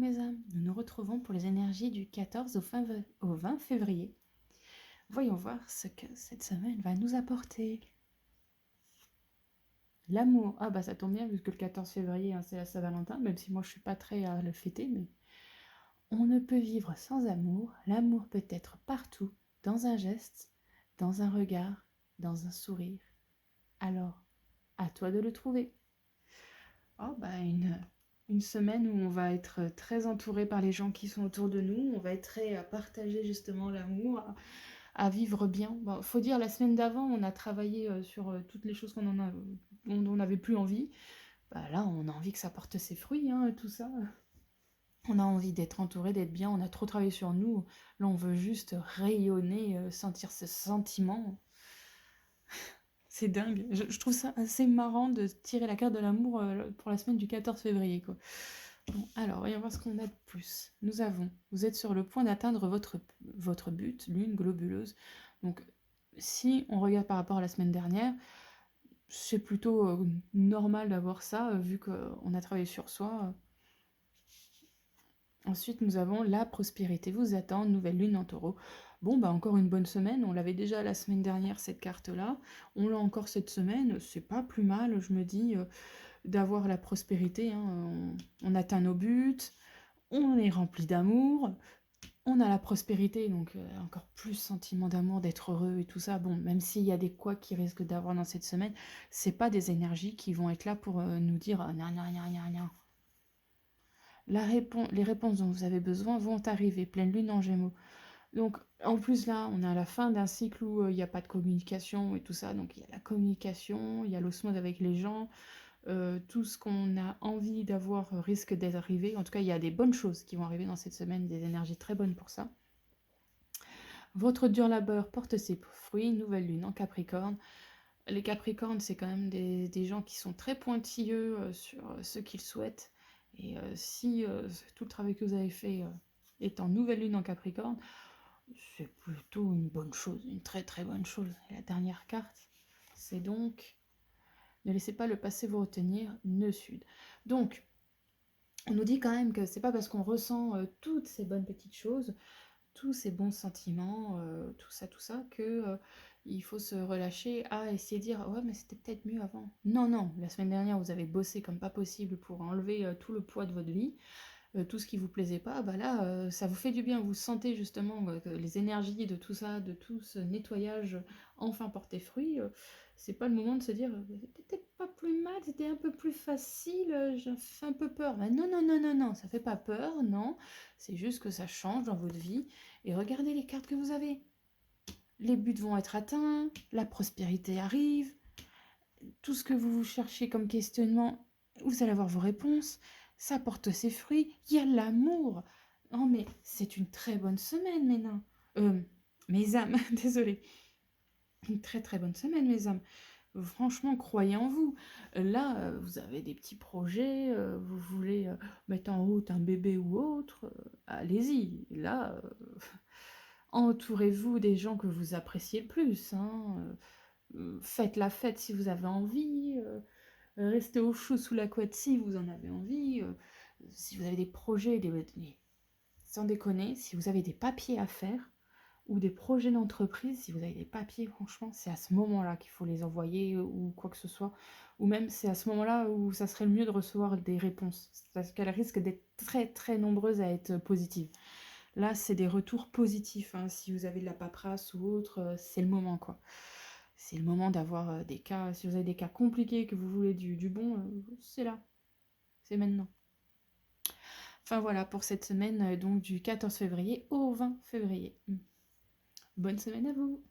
mes âmes, nous nous retrouvons pour les énergies du 14 au 20 février. Voyons voir ce que cette semaine va nous apporter. L'amour, ah bah ça tombe bien puisque le 14 février c'est la Saint-Valentin, même si moi je suis pas très à le fêter, mais on ne peut vivre sans amour. L'amour peut être partout, dans un geste, dans un regard, dans un sourire. Alors, à toi de le trouver. Oh bah une semaine où on va être très entouré par les gens qui sont autour de nous, on va être très à partager justement l'amour, à vivre bien. Bon, faut dire, la semaine d'avant, on a travaillé sur toutes les choses dont on n'avait plus envie. Bah là, on a envie que ça porte ses fruits, hein, tout ça. On a envie d'être entouré, d'être bien, on a trop travaillé sur nous. Là, on veut juste rayonner, sentir ce sentiment. C'est dingue. Je trouve ça assez marrant de tirer la carte de l'amour pour la semaine du 14 février, quoi. Bon, alors, voyons voir ce qu'on a de plus. Vous êtes sur le point d'atteindre votre but, lune globuleuse. Donc, si on regarde par rapport à la semaine dernière, c'est plutôt normal d'avoir ça, vu qu'on a travaillé sur soi. Ensuite, nous avons la prospérité vous attend, nouvelle lune en taureau. Bon, bah encore une bonne semaine, on l'avait déjà la semaine dernière, cette carte-là. On l'a encore cette semaine, c'est pas plus mal, je me dis, d'avoir la prospérité. Hein. On atteint nos buts, on est rempli d'amour, on a la prospérité, donc encore plus sentiment d'amour, d'être heureux et tout ça. Bon, même s'il y a des couacs qui risquent d'avoir dans cette semaine, c'est pas des énergies qui vont être là pour nous dire gna gna gna gna gna. Les réponses dont vous avez besoin vont arriver, pleine lune en Gémeaux. Donc, en plus là, on est à la fin d'un cycle où il n'y a pas de communication et tout ça. Donc, il y a la communication, il y a l'osmose avec les gens. Tout ce qu'on a envie d'avoir risque d'arriver. En tout cas, il y a des bonnes choses qui vont arriver dans cette semaine, des énergies très bonnes pour ça. Votre dur labeur porte ses fruits, nouvelle lune en Capricorne. Les Capricornes, c'est quand même des gens qui sont très pointilleux sur ce qu'ils souhaitent. Et si tout le travail que vous avez fait est en nouvelle lune en Capricorne, c'est plutôt une bonne chose, une très très bonne chose. Et la dernière carte, c'est donc ne laissez pas le passé vous retenir, nœud sud. Donc, on nous dit quand même que c'est pas parce qu'on ressent toutes ces bonnes petites choses, tous ces bons sentiments, tout ça, que il faut se relâcher à essayer de dire ouais mais c'était peut-être mieux avant. Non, non, la semaine dernière vous avez bossé comme pas possible pour enlever tout le poids de votre vie. Tout ce qui vous plaisait pas, bah là, ça vous fait du bien. Vous sentez justement que les énergies de tout ça, de tout ce nettoyage enfin porter fruit. C'est pas le moment de se dire c'était pas plus mal, c'était un peu plus facile, j'ai fait un peu peur. Bah non, non, non, non, non, ça fait pas peur, non. C'est juste que ça change dans votre vie. Et regardez les cartes que vous avez. Les buts vont être atteints, la prospérité arrive, tout ce que vous cherchez comme questionnement, vous allez avoir vos réponses. Ça porte ses fruits, il y a l'amour. Non mais c'est une très bonne semaine, mes nains. Mes âmes, désolée. Une très très bonne semaine, mes âmes. Franchement, croyez en vous. Là, vous avez des petits projets, vous voulez mettre en route un bébé ou autre, allez-y. Là, entourez-vous des gens que vous appréciez le plus. Hein. Faites la fête si vous avez envie. Restez au chaud sous la couette si vous en avez envie. Si vous avez des projets, sans déconner, si vous avez des papiers à faire ou des projets d'entreprise, si vous avez des papiers, franchement, c'est à ce moment-là qu'il faut les envoyer ou quoi que ce soit. Ou même, c'est à ce moment-là où ça serait le mieux de recevoir des réponses. Parce qu'elles risquent d'être très, très nombreuses à être positives. Là, c'est des retours positifs. Hein. Si vous avez de la paperasse ou autre, c'est le moment, quoi. C'est le moment d'avoir des cas, si vous avez des cas compliqués, que vous voulez du bon, c'est là. C'est maintenant. Enfin voilà, pour cette semaine, donc du 14 février au 20 février. Bonne semaine à vous!